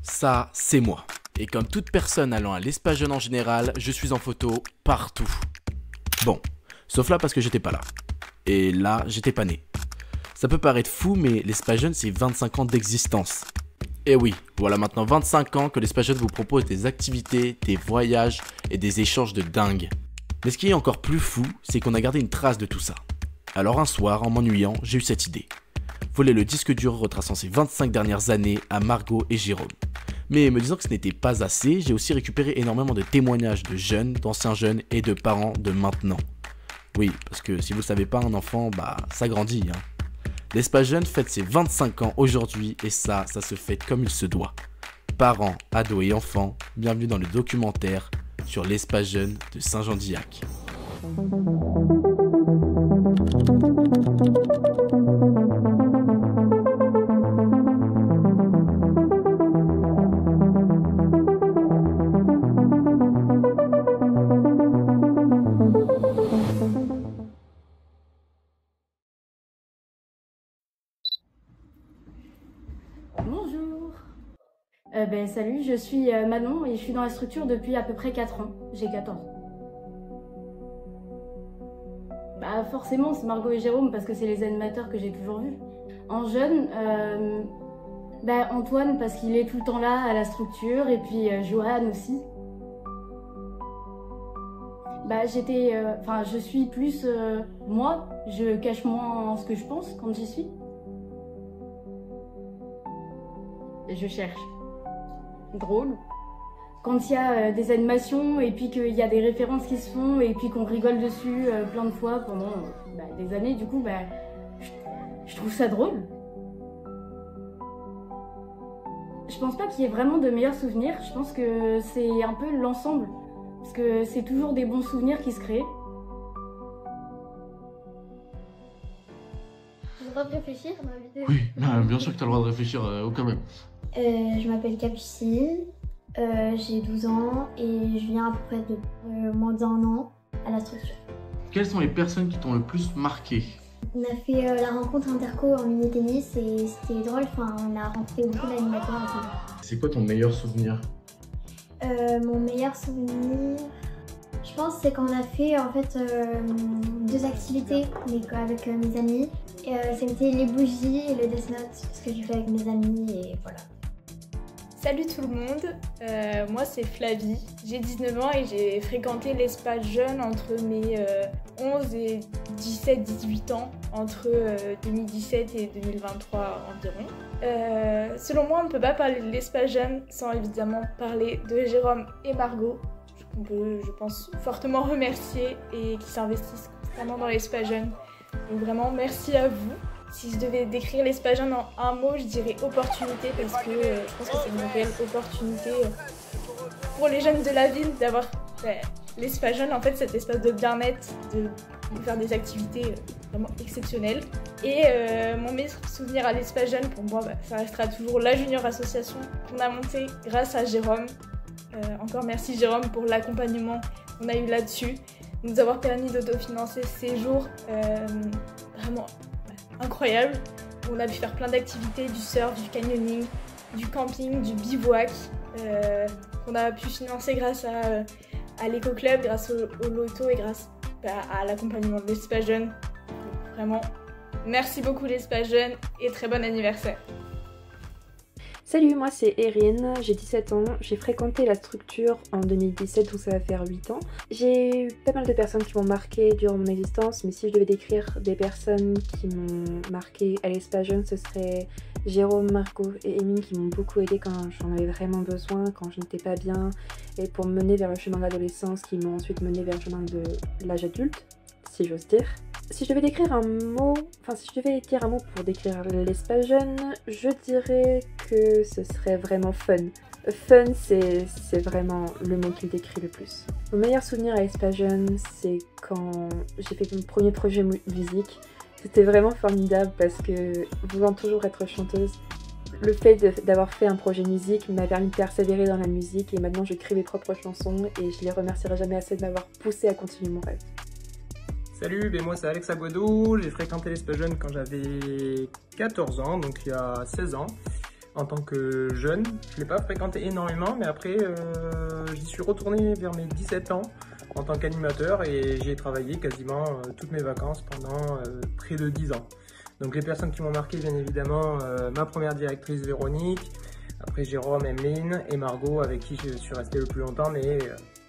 Ça, c'est moi. Et comme toute personne allant à l'espace jeune en général, je suis en photo partout. Bon, sauf là parce que j'étais pas là. Et là, j'étais pas né. Ça peut paraître fou, mais l'espace jeune, c'est 25 ans d'existence. Et oui, voilà maintenant 25 ans que l'espace jeune vous propose des activités, des voyages et des échanges de dingue. Mais ce qui est encore plus fou, c'est qu'on a gardé une trace de tout ça. Alors un soir, en m'ennuyant, j'ai eu cette idée. Voler le disque dur retraçant ces 25 dernières années à Margot et Jérôme. Mais me disant que ce n'était pas assez, j'ai aussi récupéré énormément de témoignages de jeunes, d'anciens jeunes et de parents de maintenant. Oui, parce que si vous savez pas, un enfant, ça grandit. L'espace jeune fête ses 25 ans aujourd'hui et ça se fête comme il se doit. Parents, ados et enfants, bienvenue dans le documentaire sur l'espace jeune de Saint-Jean-d'Illac. Bonjour. Salut, je suis Manon et je suis dans la structure depuis à peu près 4 ans. J'ai 14 ans. Forcément, c'est Margot et Jérôme parce que c'est les animateurs que j'ai toujours vus. En jeune, Antoine parce qu'il est tout le temps là à la structure et puis Johan aussi. Je suis plus moi, je cache moins ce que je pense quand j'y suis. Je cherche. Drôle. Quand il y a des animations et puis qu'il y a des références qui se font et puis qu'on rigole dessus plein de fois pendant des années, du coup, je trouve ça drôle. Je pense pas qu'il y ait vraiment de meilleurs souvenirs, je pense que c'est un peu l'ensemble. Parce que c'est toujours des bons souvenirs qui se créent. J'ai le droit de réfléchir dans la vidéo. Oui, bien sûr que tu as le droit de réfléchir quand même. Je m'appelle Capucine, j'ai 12 ans et je viens à peu près de moins d'1 an à la structure. Quelles sont les personnes qui t'ont le plus marqué? On a fait la rencontre interco en mini-tennis et c'était drôle, on a rencontré beaucoup d'animateurs et tout. C'est quoi ton meilleur souvenir? Mon meilleur souvenir, je pense, c'est quand on a fait en fait 2 activités avec mes amis. C'était les bougies et le Death Note, ce que j'ai fait avec mes amis et voilà. Salut tout le monde, moi c'est Flavie, j'ai 19 ans et j'ai fréquenté l'espace jeune entre mes 11 et 17-18 ans, entre 2017 et 2023 environ. Selon moi, on ne peut pas parler de l'espace jeune sans évidemment parler de Jérôme et Margot, qu'on peut, je pense, fortement remercier et qui s'investissent constamment dans l'espace jeune. Donc vraiment, merci à vous. Si je devais décrire l'espace jeune en un mot, je dirais opportunité parce que je pense que c'est une réelle opportunité pour les jeunes de la ville d'avoir l'espace jeune, en fait, cet espace de bien-être, de faire des activités vraiment exceptionnelles. Et mon meilleur souvenir à l'espace jeune, pour moi, ça restera toujours la Junior Association qu'on a montée grâce à Jérôme. Encore merci Jérôme pour l'accompagnement qu'on a eu là-dessus, nous avoir permis d'autofinancer ces jours vraiment incroyable. On a pu faire plein d'activités, du surf, du canyoning, du camping, du bivouac, qu'on a pu financer grâce à l'éco-club, grâce au loto et grâce à l'accompagnement de l'espace jeune. Vraiment, merci beaucoup l'espace jeune et très bon anniversaire. Salut, moi c'est Erin, j'ai 17 ans, j'ai fréquenté la structure en 2017 donc ça va faire 8 ans. J'ai eu pas mal de personnes qui m'ont marqué durant mon existence, mais si je devais décrire des personnes qui m'ont marqué à l'espace jeune, ce serait Jérôme, Margot et Émile qui m'ont beaucoup aidé quand j'en avais vraiment besoin, quand je n'étais pas bien, et pour me mener vers le chemin de l'adolescence qui m'ont ensuite mené vers le chemin de l'âge adulte, si j'ose dire. Si je devais décrire un mot, si je devais dire un mot pour décrire l'espace jeune, je dirais que ce serait vraiment fun. Fun, c'est vraiment le mot qui le décrit le plus. Mon meilleur souvenir à l'espace jeune, c'est quand j'ai fait mon premier projet musique. C'était vraiment formidable parce que, voulant toujours être chanteuse, le fait d'avoir fait un projet musique m'a permis de persévérer dans la musique et maintenant j'écris mes propres chansons et je les remercierai jamais assez de m'avoir poussé à continuer mon rêve. Salut, moi c'est Alex Aguado, j'ai fréquenté l'espace jeune quand j'avais 14 ans, donc il y a 16 ans. en tant que jeune. Je ne l'ai pas fréquenté énormément, mais après, j'y suis retourné vers mes 17 ans en tant qu'animateur et j'y ai travaillé quasiment toutes mes vacances pendant près de 10 ans. Donc les personnes qui m'ont marqué, bien évidemment, ma première directrice Véronique, après Jérôme, Emeline et Margot avec qui je suis resté le plus longtemps, mais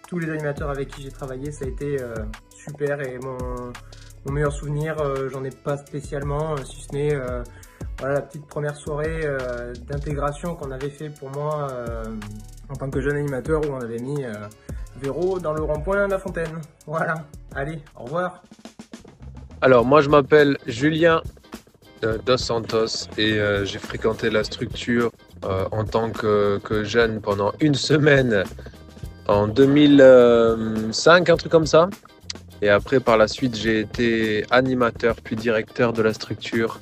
tous les animateurs avec qui j'ai travaillé, ça a été super et mon meilleur souvenir, j'en ai pas spécialement, si ce n'est voilà, la petite première soirée d'intégration qu'on avait fait pour moi en tant que jeune animateur où on avait mis Véro dans le rond-point La Fontaine. Voilà, allez, au revoir. Alors moi je m'appelle Julien Dos Santos et j'ai fréquenté la structure en tant que jeune pendant une semaine en 2005, un truc comme ça. Et après par la suite j'ai été animateur puis directeur de la structure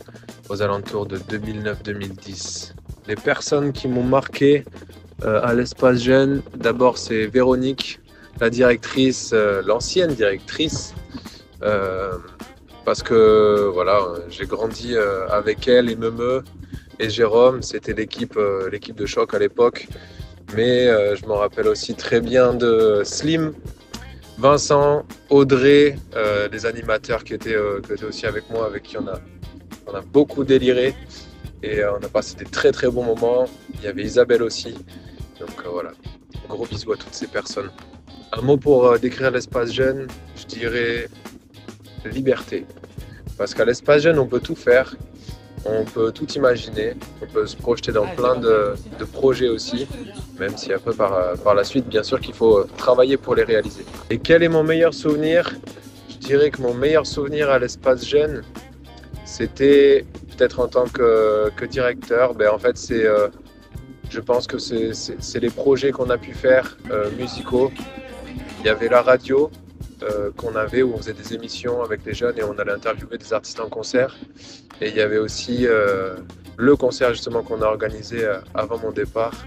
aux alentours de 2009-2010. Les personnes qui m'ont marqué à l'espace jeune, d'abord c'est Véronique, la directrice, l'ancienne directrice, parce que voilà, j'ai grandi avec elle et Meumeu et Jérôme, c'était l'équipe de choc à l'époque. Mais je me rappelle aussi très bien de Slim, Vincent, Audrey, les animateurs qui étaient aussi avec moi, avec qui on a beaucoup déliré et on a passé des très très bons moments. Il y avait Isabelle aussi, donc voilà, gros bisous à toutes ces personnes. Un mot pour décrire l'espace jeune, je dirais liberté. Parce qu'à l'espace jeune, on peut tout faire, on peut tout imaginer, on peut se projeter dans plein de projets aussi, même si après par la suite, bien sûr qu'il faut travailler pour les réaliser. Et quel est mon meilleur souvenir? Je dirais que mon meilleur souvenir à l'espace jeune, c'était peut-être en tant que directeur. Ben, en fait, je pense que c'est les projets qu'on a pu faire musicaux. Il y avait la radio qu'on avait où on faisait des émissions avec les jeunes et on allait interviewer des artistes en concert. Et il y avait aussi le concert justement qu'on a organisé avant mon départ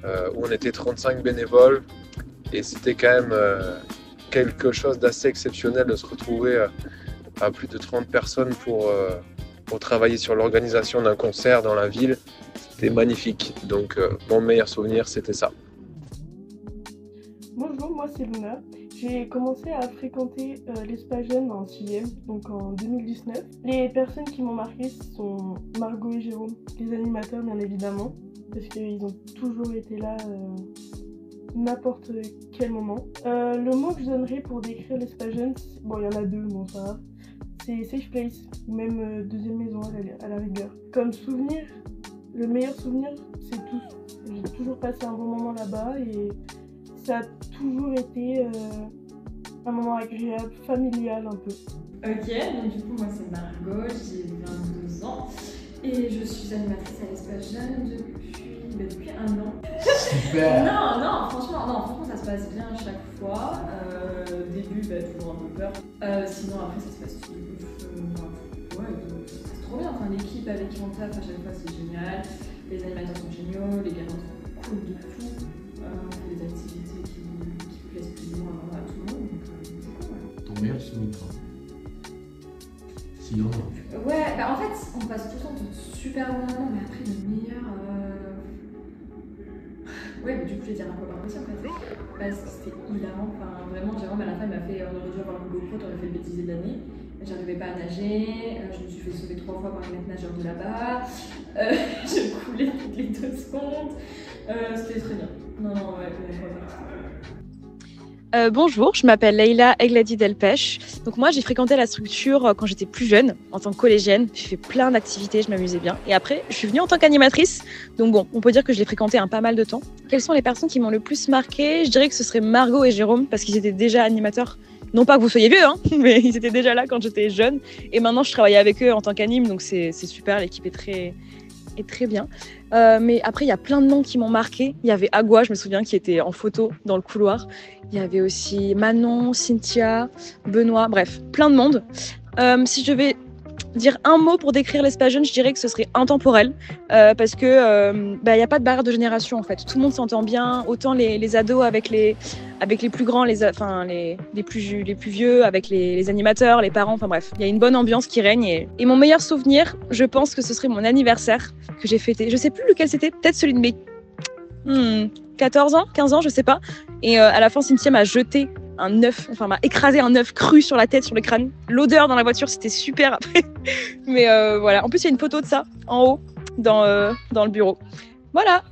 où on était 35 bénévoles et c'était quand même quelque chose d'assez exceptionnel de se retrouver à plus de 30 personnes pour travailler sur l'organisation d'un concert dans la ville. C'était magnifique. Donc mon meilleur souvenir, c'était ça. Bonjour, moi c'est Luna. J'ai commencé à fréquenter l'espace jeune en 6e, donc en 2019. Les personnes qui m'ont marqué sont Margot et Jérôme, les animateurs bien évidemment, parce qu'ils ont toujours été là n'importe quel moment. Le mot que je donnerais pour décrire l'espace jeune, bon il y en a deux, bon ça va, c'est Safe Place, ou même deuxième maison à la rigueur. Comme souvenir, le meilleur souvenir c'est tous. J'ai toujours passé un bon moment là-bas et ça a toujours été un moment agréable, familial un peu. Ok, donc du coup moi c'est Margot, j'ai 22 ans et je suis animatrice à l'espace jeune depuis un an. Super. Non, franchement ça se passe bien à chaque fois. Au début toujours un peu peur, sinon après ça se passe ouais, c'est trop bien. Enfin, l'équipe avec qui on taffe à chaque fois c'est génial, les animateurs sont géniaux, les gamins sont cool de fou. On fait des activités qui plaisent plus ou moins à tout le monde, donc c'est cool. Ouais. Ton meilleur souvenir? S'il y en a. Ouais, en fait, on passe tout le temps de super bons moments, mais après, le meilleur. Ouais, mais du coup, je vais dire un peu par aussi en fait. Parce que c'était hilarant, enfin, vraiment, Jérôme à la fin il m'a fait on aurait dû avoir le GoPro, t'aurais fait le bêtisier de l'année. J'arrivais pas à nager, je me suis fait sauver 3 fois par les maîtres nageurs de là-bas, je coulais toutes les 2 secondes. C'était très bien. Non, ouais. Bonjour, je m'appelle Leïla Egladi Delpech. Donc moi j'ai fréquenté la structure quand j'étais plus jeune, en tant que collégienne. J'ai fait plein d'activités, je m'amusais bien. Et après, je suis venue en tant qu'animatrice. Donc bon, on peut dire que je l'ai fréquenté un pas mal de temps. Quelles sont les personnes qui m'ont le plus marqué? Je dirais que ce serait Margot et Jérôme, parce qu'ils étaient déjà animateurs. Non pas que vous soyez vieux, hein, mais ils étaient déjà là quand j'étais jeune. Et maintenant je travaille avec eux en tant qu'anime, donc c'est super, l'équipe est très bien. Mais après, il y a plein de noms qui m'ont marqué. Il y avait Agua, je me souviens, qui était en photo dans le couloir. Il y avait aussi Manon, Cynthia, Benoît, bref, plein de monde. Si je devais dire un mot pour décrire l'espace jeune, je dirais que ce serait intemporel, parce que y a pas de barrière de génération en fait. Tout le monde s'entend bien, autant les ados avec les plus grands, les plus vieux, avec les animateurs, les parents, enfin bref. Il y a une bonne ambiance qui règne. Et mon meilleur souvenir, je pense que ce serait mon anniversaire que j'ai fêté. Je sais plus lequel c'était, peut-être celui de mes 14 ans, 15 ans, je sais pas. Et à la fin, Cynthia m'a jeté un œuf, enfin m'a écrasé un œuf cru sur la tête, sur le crâne. L'odeur dans la voiture, c'était super après. Mais voilà. En plus, il y a une photo de ça en haut dans le bureau. Voilà.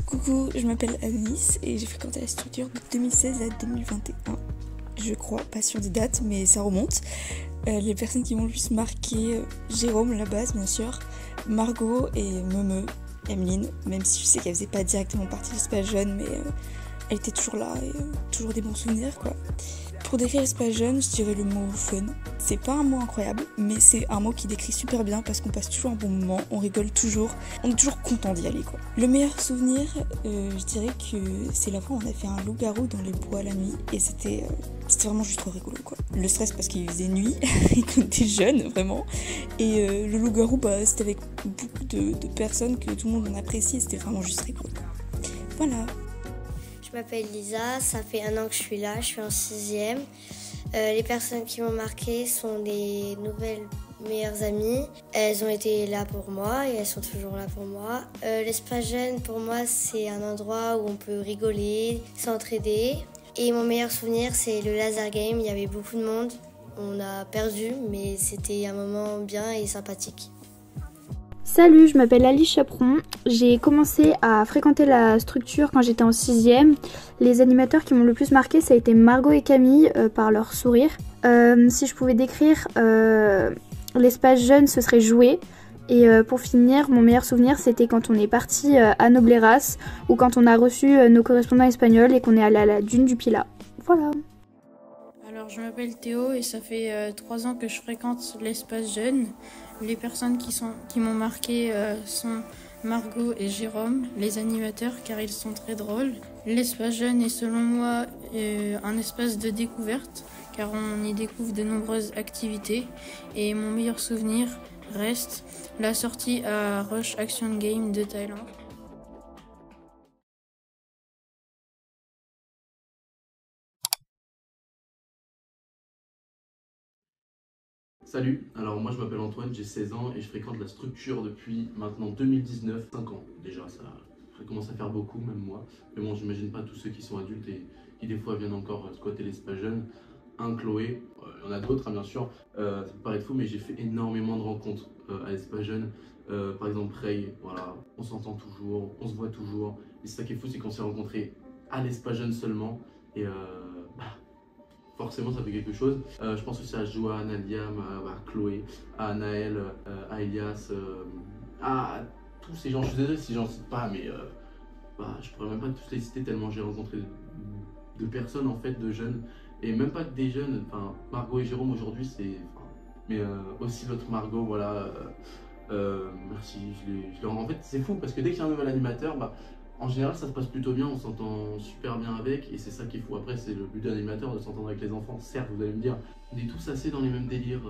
Coucou, je m'appelle Alice et j'ai fréquenté la structure de 2016 à 2021. Je crois, pas sur des dates, mais ça remonte. Les personnes qui m'ont le plus marqué, Jérôme, la base bien sûr, Margot et Memeux, Emeline, même si je sais qu'elle faisait pas directement partie de l'espace jeune, mais elle était toujours là et toujours des bons souvenirs quoi. Pour décrire l'espace jeune, je dirais le mot fun. C'est pas un mot incroyable, mais c'est un mot qui décrit super bien parce qu'on passe toujours un bon moment, on rigole toujours, on est toujours content d'y aller quoi. Le meilleur souvenir, je dirais que c'est la fois où on a fait un loup-garou dans les bois la nuit et c'était vraiment juste trop rigolo quoi. Le stress parce qu'il faisait nuit et qu'on était jeunes vraiment. Et le loup-garou, c'était avec beaucoup de personnes que tout le monde en apprécie et c'était vraiment juste rigolo. Voilà. Je m'appelle Lisa, ça fait 1 an que je suis là, je suis en 6e. Les personnes qui m'ont marqué sont des nouvelles meilleures amies. Elles ont été là pour moi et elles sont toujours là pour moi. L'espace jeune, pour moi, c'est un endroit où on peut rigoler, s'entraider. Et mon meilleur souvenir, c'est le laser game. Il y avait beaucoup de monde. On a perdu, mais c'était un moment bien et sympathique. Salut, je m'appelle Alice Chaperon. J'ai commencé à fréquenter la structure quand j'étais en 6e. Les animateurs qui m'ont le plus marqué, ça a été Margot et Camille par leur sourire. Si je pouvais décrire l'espace jeune, ce serait jouer. Et pour finir, mon meilleur souvenir, c'était quand on est parti à Nobleras ou quand on a reçu nos correspondants espagnols et qu'on est allé à la dune du Pilat. Voilà. Alors, je m'appelle Théo et ça fait 3 ans que je fréquente l'espace jeune. Les personnes qui m'ont marqué sont Margot et Jérôme, les animateurs, car ils sont très drôles. L'espace jeune est selon moi un espace de découverte, car on y découvre de nombreuses activités. Et mon meilleur souvenir reste la sortie à Rush Action Game de Thaïlande. Salut, alors moi je m'appelle Antoine, j'ai 16 ans et je fréquente la structure depuis maintenant 2019, 5 ans. Déjà ça commence à faire beaucoup, même moi. Mais bon, j'imagine pas tous ceux qui sont adultes et qui des fois viennent encore squatter l'espace jeune. Chloé, il y en a d'autres bien sûr, ça peut paraître fou mais j'ai fait énormément de rencontres à l'espace jeune. Par exemple Ray, voilà, on s'entend toujours, on se voit toujours. Et c'est ça qui est fou, c'est qu'on s'est rencontrés à l'espace jeune seulement. Et forcément ça fait quelque chose. Je pense aussi à Joanne, à Liam, à Chloé, à Naël, à Elias, à tous ces gens. Je suis désolé si j'en cite pas, mais je pourrais même pas tous les citer tellement j'ai rencontré de personnes en fait, de jeunes. Et même pas que des jeunes, enfin Margot et Jérôme aujourd'hui c'est... mais aussi l'autre Margot, voilà. Merci, en fait c'est fou parce que dès qu'il y a un nouvel animateur, en général ça se passe plutôt bien, on s'entend super bien avec et c'est ça qui est fou. Après c'est le but d'un animateur de s'entendre avec les enfants, certes vous allez me dire. On est tous assez dans les mêmes délires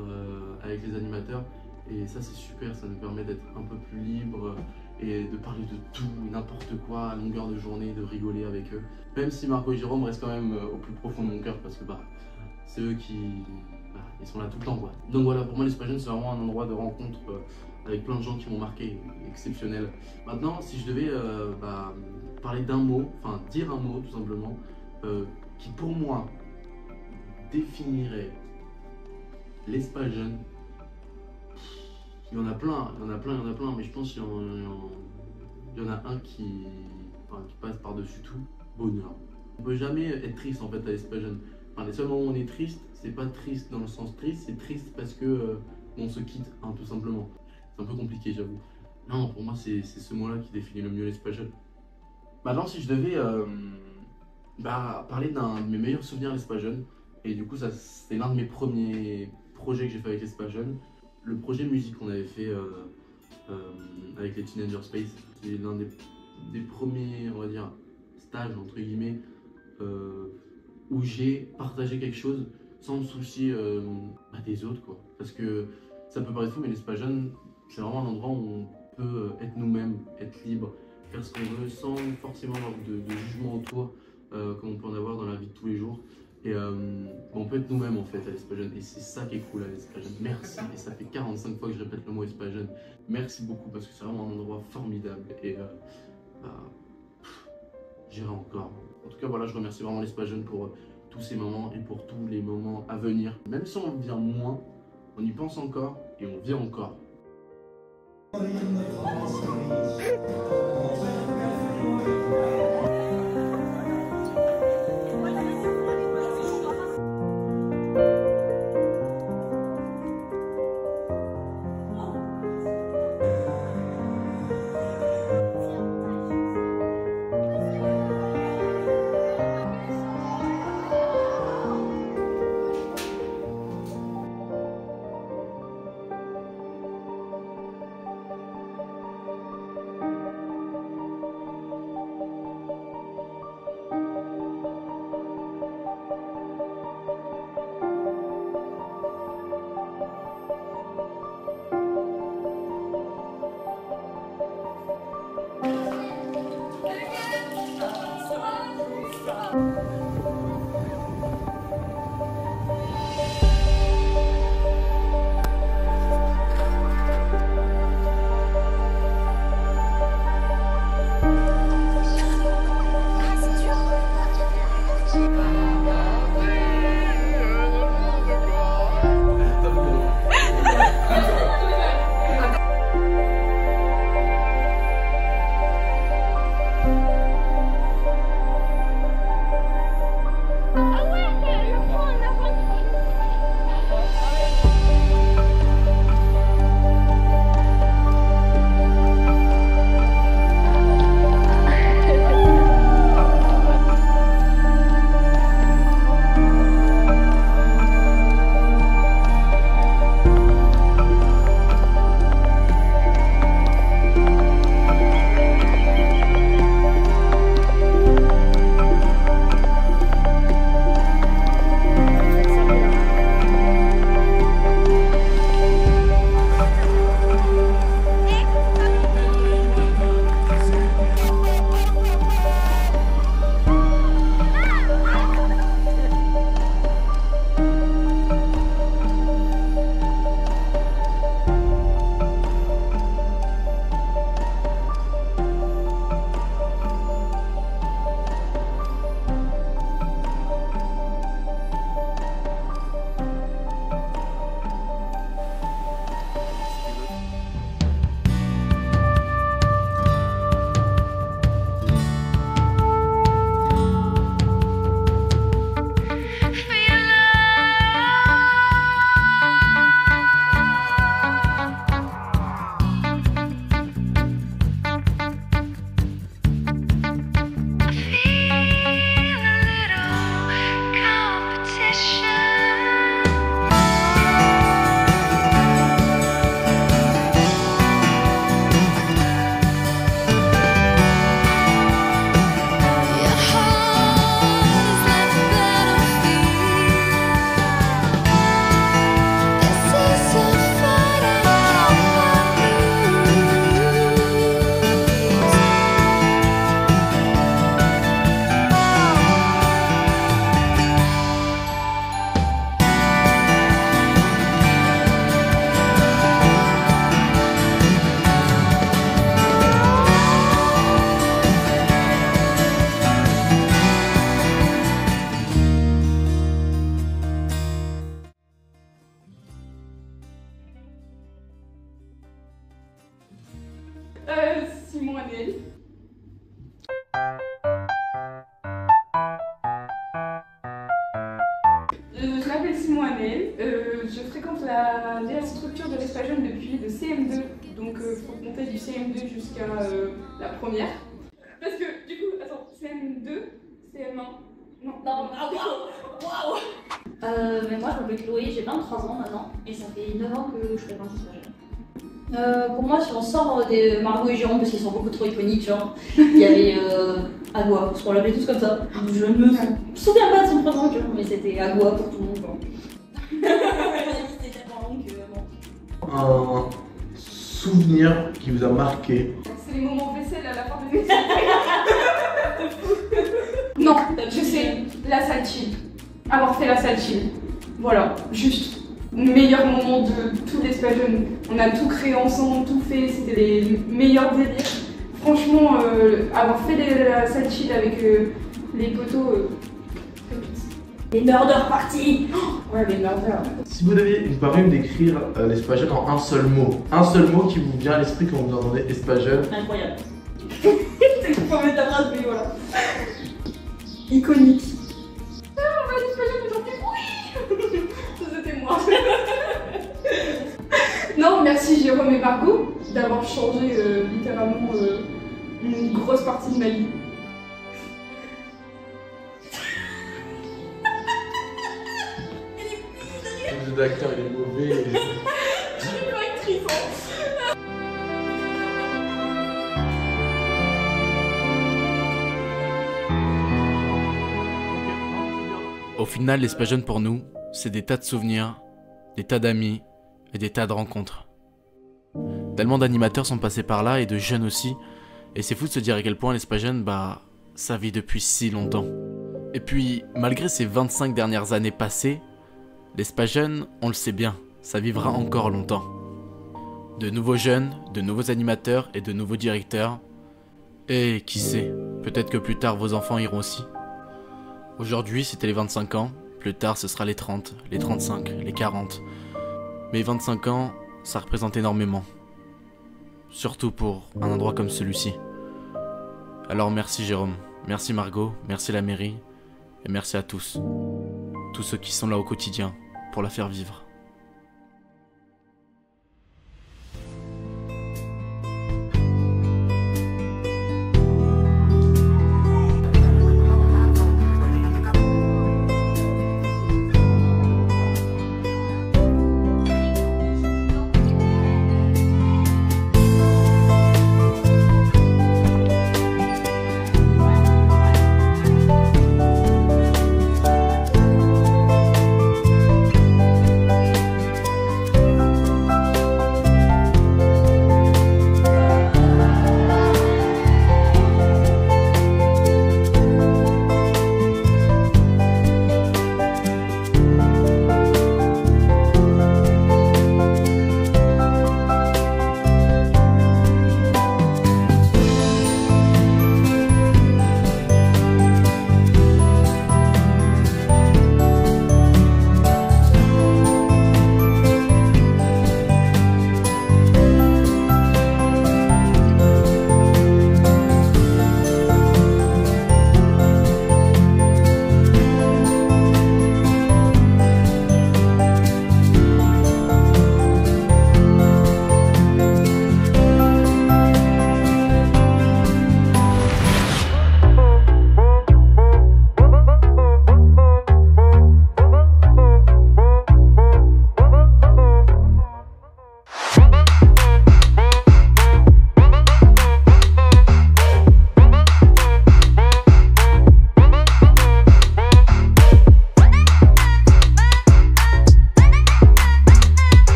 avec les animateurs et ça c'est super, ça nous permet d'être un peu plus libre et de parler de tout, n'importe quoi à longueur de journée, de rigoler avec eux. Même si Margot et Jérôme restent quand même au plus profond de mon cœur parce que c'est eux qui... ils sont là tout le temps quoi. Donc voilà, pour moi l'espace jeune c'est vraiment un endroit de rencontre avec plein de gens qui m'ont marqué, exceptionnel. Maintenant, si je devais parler d'un mot, enfin dire un mot tout simplement, qui pour moi définirait l'espace jeune, il y en a plein, mais je pense qu'il y en a un qui passe par-dessus tout, bonheur. On peut jamais être triste en fait à l'espace jeune. Enfin, les seuls moments où on est triste, c'est pas triste dans le sens triste, c'est triste parce que on se quitte, hein, tout simplement. C'est un peu compliqué, j'avoue. Non, pour moi, c'est ce mot-là qui définit le mieux l'espace jeune. Maintenant, si je devais parler d'un de mes meilleurs souvenirs à l'espace jeune, et du coup, c'est l'un de mes premiers projets que j'ai fait avec l'espace jeune, le projet musique qu'on avait fait avec les Teenager Space. C'est l'un des premiers, on va dire, stages, entre guillemets, où j'ai partagé quelque chose sans me soucier des autres, quoi. Parce que ça peut paraître fou, mais l'espace jeune, c'est vraiment un endroit où on peut être nous-mêmes, être libre, faire ce qu'on veut sans forcément avoir de jugement autour, comme on peut en avoir dans la vie de tous les jours. Et on peut être nous-mêmes en fait à l'espace jeune, et c'est ça qui est cool à l'espace jeune. Merci, et ça fait 45 fois que je répète le mot espace jeune. Merci beaucoup parce que c'est vraiment un endroit formidable et j'irai encore. En tout cas voilà, je remercie vraiment l'espace jeune pour tous ces moments et pour tous les moments à venir. Même si on vient moins, on y pense encore et on vient encore. moi Anaëlle, je fréquente la structure de l'Espace Jeune depuis le CM2, donc faut compter du CM2 jusqu'à la première. Parce que du coup, attends, CM2, CM1, non, waouh. Mais moi je m'appelle Chloé, j'ai 23 ans maintenant, et ça fait 9 ans que je fréquente l'Espace Jeune. Pour moi, si on sort des Margot et Jérôme, parce qu'ils sont beaucoup trop iconiques, genre, il y avait Agua, parce qu'on l'appelait tous comme ça. Je ne me souviens pas de son prénom, mais c'était Agua pour tout le monde. C'était tellement long que bon. Un souvenir qui vous a marqué? C'est les moments vaisselle à la fin des études. Non, je sais, la salle chill. Avoir fait la salle chill. Voilà, juste. Meilleur moment de tout l'Espace Jeune. On a tout créé ensemble, tout fait, c'était les meilleurs délires. Franchement, avoir fait la salle chill avec les potos, les murder parties. Ouais, les murder. Si vous deviez me décrire l'Espace Jeune en un seul mot qui vous vient à l'esprit quand vous entendez Espace Jeune. Incroyable. C'est qu'il faut mettre ta phrase, mais voilà. Iconique. Non, merci Jérôme et Margot d'avoir changé littéralement une grosse partie de ma vie. Le jeu d'acteur il est mauvais. Je suis pas actrice. Au final, l'Espace Jeune pour nous, c'est des tas de souvenirs, des tas d'amis et des tas de rencontres. Tellement d'animateurs sont passés par là et de jeunes aussi, et c'est fou de se dire à quel point l'Espace Jeune, ça vit depuis si longtemps. Et puis, malgré ces 25 dernières années passées, l'Espace Jeune, on le sait bien, ça vivra encore longtemps. De nouveaux jeunes, de nouveaux animateurs et de nouveaux directeurs. Et qui sait, peut-être que plus tard vos enfants iront aussi. Aujourd'hui, c'était les 25 ans, plus tard ce sera les 30, les 35, les 40. Mais 25 ans, ça représente énormément. Surtout pour un endroit comme celui-ci. Alors merci Jérôme, merci Margot, merci la mairie, et merci à tous. Tous ceux qui sont là au quotidien pour la faire vivre.